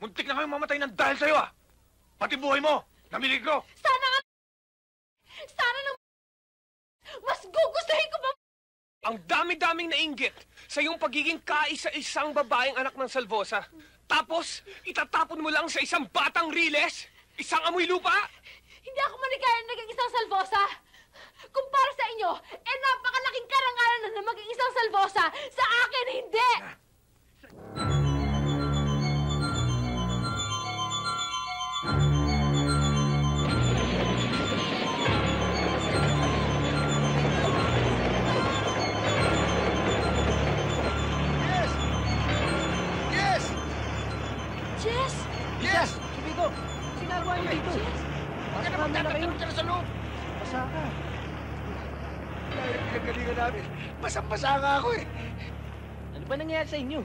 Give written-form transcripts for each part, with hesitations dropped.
Muntik na kayong mamatay ng dahil sa'yo, ah! Pati buhay mo, namiligro! Sana nga... Sana nang... Mas gugustuhin ko ba... Ang dami-daming nainggit sa iyong pagiging kaisa-isang babaeng anak ng Salvosa. Tapos, itatapon mo lang sa isang batang riles? Isang amoy lupa? Hindi ako maligaya na naging isang salvosa. Kumpara sa inyo, napakalaking karangalan na maging isang salvosa. Sa akin, hindi! Jess! Yes! Subito! Sinagawa niyo dito? Huwag ka na magtatanong ka na sa loob! Basa ka. Dahil pinagalingan namin, basang-basa nga ako eh. Ano ba nangyayari sa inyo?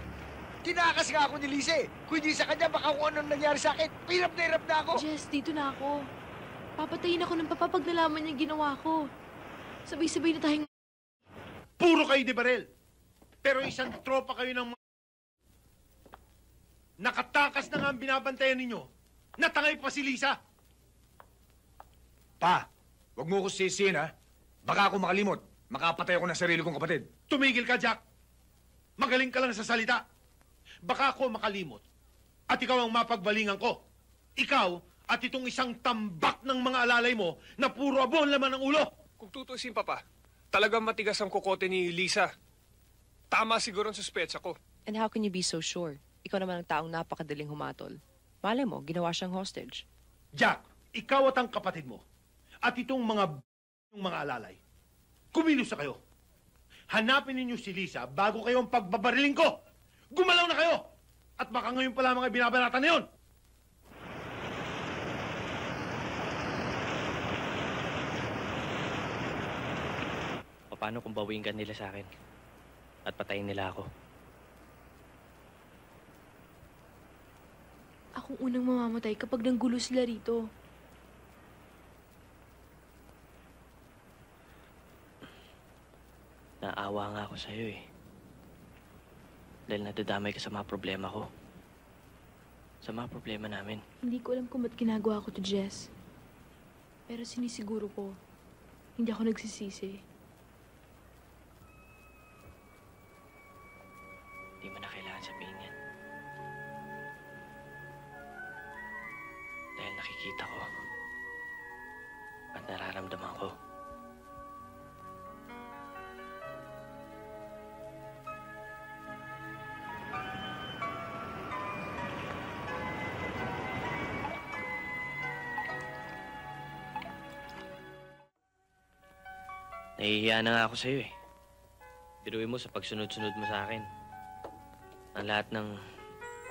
Tinakas nga ako ni Lise. Kung hindi sa kanya, baka kung anong nangyari sa akin. Hirap na ako. Jess, dito na ako. Papatayin ako ng papa pag nalaman niya ginawa ko. Sabay-sabay na tayong... Puro kayo de barel. Pero isang tropa kayo ng mga... Nakatakas na nga ang binabantayan ninyo. Natangay pa si Lisa. Pa, huwag mo ko sisihin, ha? Baka ako makalimot. Makapatay ako ng sarili kong kapatid. Tumigil ka, Jack. Magaling ka lang sa salita. Baka ako makalimot. At ikaw ang mapagbalingan ko. Ikaw at itong isang tambak ng mga alalay mo na puro abon laman ng ulo. Kung tutusin, Papa, talagang matigas ang kokote ni Lisa. Tama siguro ang suspecha ko. And how can you be so sure? Ikaw naman ang taong napakadaling humatol. Malay mo, ginawa siyang hostage. Jack, ikaw at ang kapatid mo. At itong mga alalay. Kumilos na kayo. Hanapin ninyo si Lisa bago kayong pagbabariling ko. Gumalaw na kayo! At baka ngayon pa lamang ay binabanatan na yun. Paano kung bawiin ka nila sa akin? At patayin nila ako? Akong unang mamamatay kapag nanggulo sila rito. Naawa nga ako sa'yo eh. Dahil nadadamay ka sa mga problema ko. Sa mga problema namin. Hindi ko alam kung ba't ginagawa ko to, Jess. Pero sinisiguro ko, hindi ako nagsisisi. Hindi mo na kailangan sabihin yan. Dahil nakikita ko at nararamdaman ko. Nahihiya na nga ako sa'yo eh. Biruin mo sa pagsunod-sunod mo sa akin. Ang lahat ng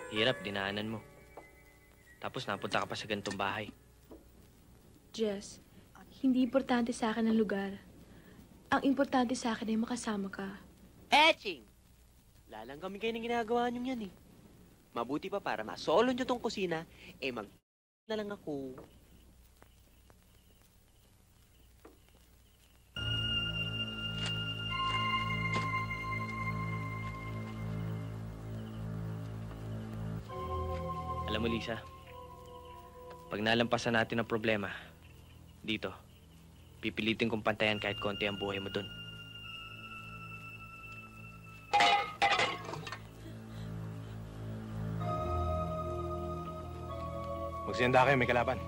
hirap, dinaanan mo. Tapos napunta ka pa sa ganitong bahay. Jess, hindi importante sa akin ang lugar. Ang importante sa akin ay makasama ka. Etching! Lalanggam kayo ng ginagawa niyo yan eh. Mabuti pa para masolo niyo tong kusina, mag na lang ako. Alam mo, Lisa, pag nalampasan natin ang problema, dito, pipilitin kong pantayan kahit konti ang buhay mo dun. Magsiyanda kayo, may kalaban.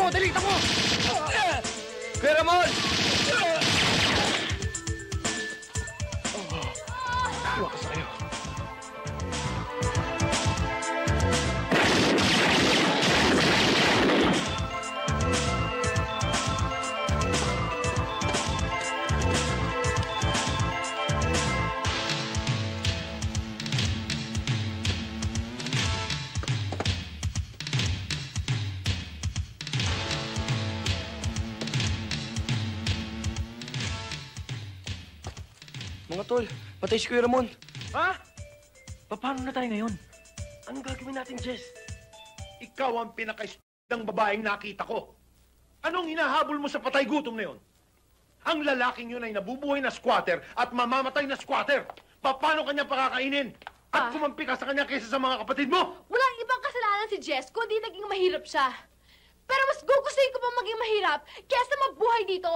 Dali, takbo! Kuya Ramon! Iwakas na kayo. Mga tol, patay si Kuya Ramon. Ha? Paano na tayo ngayon? Anong gagawin natin, Jess? Ikaw ang pinaka-ng babaeng nakita ko. Anong hinahabol mo sa patay gutom na yon? Ang lalaking yun ay nabubuhay na squatter at mamamatay na squatter. Paano kanya pakakainin? At kumampi ka sa kanya kaysa sa mga kapatid mo? Walang ibang kasalanan si Jess kundi naging mahirap siya. Pero mas gugustuhin ko pa maging mahirap kaysa mabuhay dito.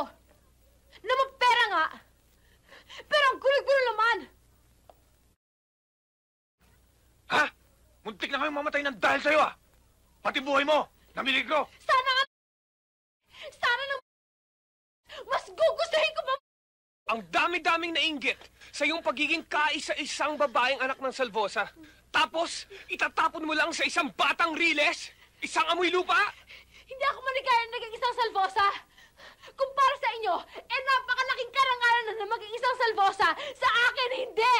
Na magpera nga. Pero ang gulo-gulo naman. Ha? Muntik na kayong mamatay ng dahil sa'yo, ah! Pati buhay mo, namiligro! Sana nga... Sana na... Mas gugustuhin ko pa... Ang dami-daming nainggit sa iyong pagiging kaisa-isang babaeng anak ng Salvosa. Tapos, itatapon mo lang sa isang batang riles? Isang amoy lupa? Hindi ako maligaya na naging isang Salvosa. Kumpara sa inyo, napakalaking karangalan na maging isang Salvosa. Sa akin, hindi!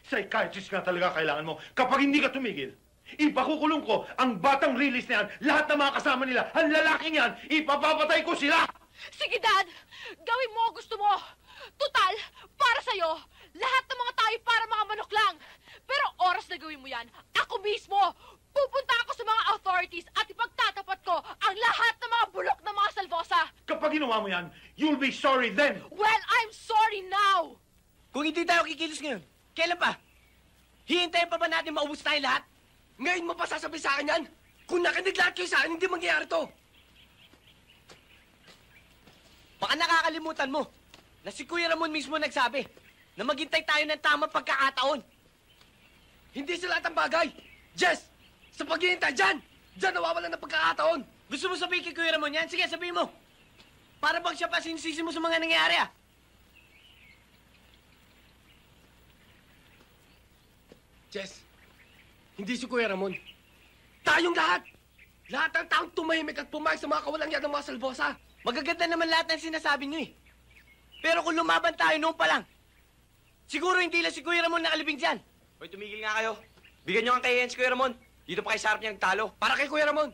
Psychiatrist nga talaga kailangan mo. Kapag hindi ka tumigil, ipakukulong ko ang batang release na yan, lahat ng mga kasama nila, ang lalaking yan, ipapapatay ko sila! Sige, Dad! Gawin mo ang gusto mo! Tutal, para sa'yo, lahat ng mga tayo para mga manok lang. Pero oras na gawin mo yan, ako mismo, pupunta ako sa mga authorities at ipagtatapat ko ang lahat ng mga bulok ng mga Salvosa. Kapag ginawa mo yan, you'll be sorry then! Well, I'm sorry now! Kung hindi tayo kikilos ngayon, kailan pa? Hihintayin pa ba natin maubos tayo lahat? Ngayon mo pa sasabihin sa akin yan? Kung nakinig lahat kayo sa akin, hindi mangyayari to. Baka nakakalimutan mo na si Kuya Ramon mismo nagsabi na maghintay tayo ng tamang pagkakataon. Hindi sa lahat ng bagay. Jess, sa paghihintay dyan nawawalan ng pagkakataon. Gusto mo sabihin kay Kuya Ramon yan? Sige, sabihin mo. Para bang siya pa sinisisi mo sa mga nangyayari, ah? Jess, hindi si Kuya Ramon. Tayong lahat! Lahat ng taong tumahimik at pumayag sa mga kawalang yan ng mga Salvosa. Magaganda naman lahat ng sinasabi niyo, eh. Pero kung lumaban tayo noon pa lang, siguro hindi lang si Kuya Ramon nakalibing dyan. Hoy, tumigil nga kayo. Bigyan niyo ang kayayan si Kuya Ramon. Dito pa kay sa harap niya nagtalo. Para kay Kuya Ramon.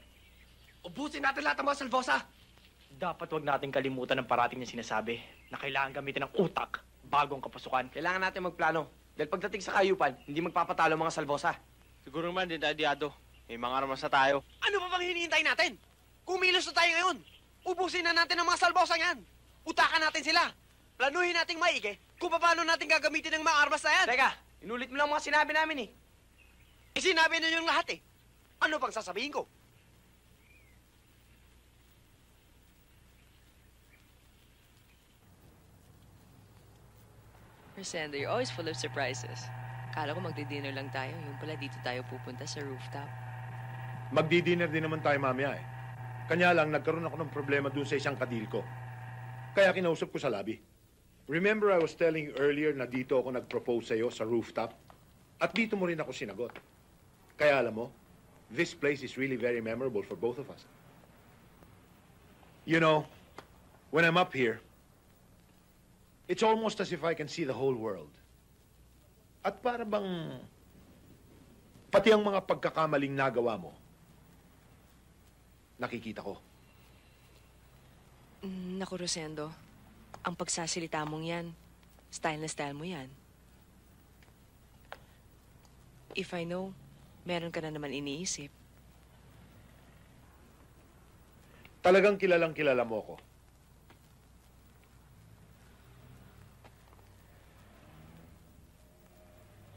Ubusin natin lahat ng mga Salvosa. Dapat wag natin kalimutan ang parating niya sinasabi na kailangan gamitin ng utak bago ang kapasukan. Kailangan natin magplano. Dahil pagdating sa kayupan, hindi magpapatalo ang mga Salvosa. Siguro naman, dinadiyado. May mga armas na tayo. Ano pa bang hinihintay natin? Kumilos na tayo ngayon. Ubusin na natin ang mga Salvosa yan. Utakan natin sila. Planuhin nating maigi kung paano natin gagamitin ang mga armas na yan. Teka, inulit mo lang mga sinabi namin, eh. Sinabi na yung lahat, eh. Ano pang sasabihin ko? Rosendo, you're always full of surprises. Kala ko magdi-dinner lang tayo. Yung pala dito tayo pupunta sa rooftop. Magdi-dinner din naman tayo mamaya eh. Kanya lang, nagkaroon ako ng problema dun sa isang kadil ko. Kaya kinausap ko sa lobby. Remember I was telling you earlier na dito ako nag-propose sa'yo sa rooftop? At dito mo rin ako sinagot. Kaya alam mo, this place is really very memorable for both of us. You know, when I'm up here, it's almost as if I can see the whole world. At para bang pati ang mga pagkakamaling nagawa mo, nakikita ko. Naku, Rosendo. Ang pagsasalita mong yan, style na style mo yan. If I know, meron ka na naman iniisip. Talagang kilalang kilala mo ako.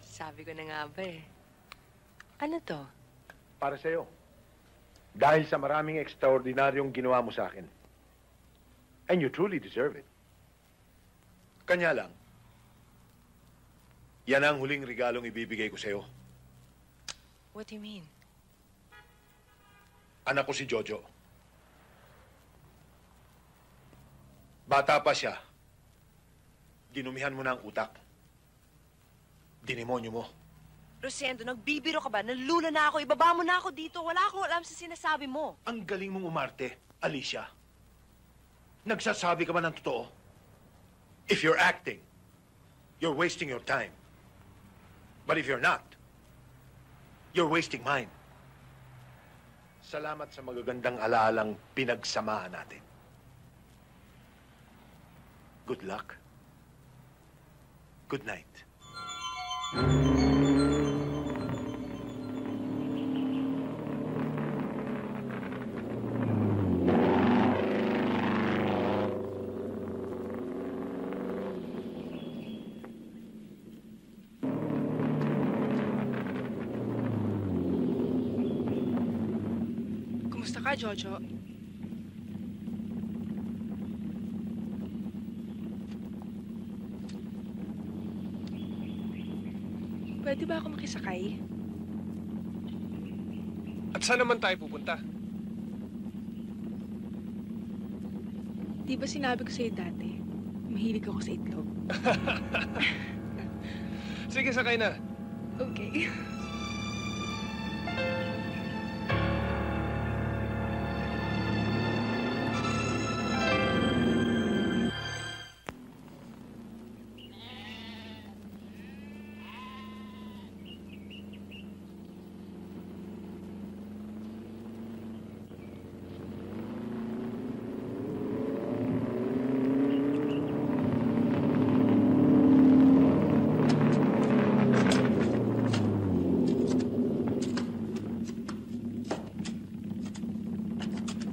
Sabi ko na nga ba eh. Ano to? Para sa'yo. Dahil sa maraming ekstraordinaryong ginawa mo sa akin. And you truly deserve it. Kanya lang, yan ang huling regalong ibibigay ko sa'yo. What do you mean? Anak ko si Jojo. Bata pa siya. Dinumihan mo na ang utak. Dinimonyo mo. Rosendo, nagbibiro ka ba? Nalula na ako. Ibaba mo na ako dito. Wala akong alam sa sinasabi mo. Ang galing mong umarte, Alicia. Nagsasabi ka ba ng totoo? If you're acting, you're wasting your time. But if you're not, you're wasting mine. Salamat sa magagandang alaalang pinagsamahan natin. Good luck. Good night. Kumusta ka, Jojo? Pwede ba ako makisakay? At saan naman tayo pupunta? Di ba sinabi ko sa'yo dati, mahilig ako sa itlog? Sige, sakay na. Okay.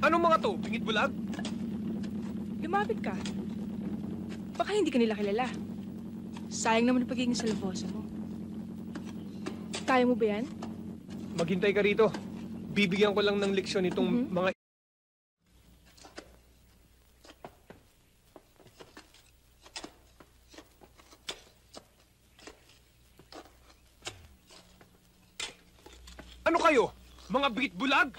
Anong mga to? Pingit bulag? Lumapit ka. Baka hindi ka nila kilala. Sayang naman ang pagiging salvosa mo. Kaya mo ba yan? Maghintay ka rito. Bibigyan ko lang ng leksyon itong mga... Ano kayo? Mga bingit bulag?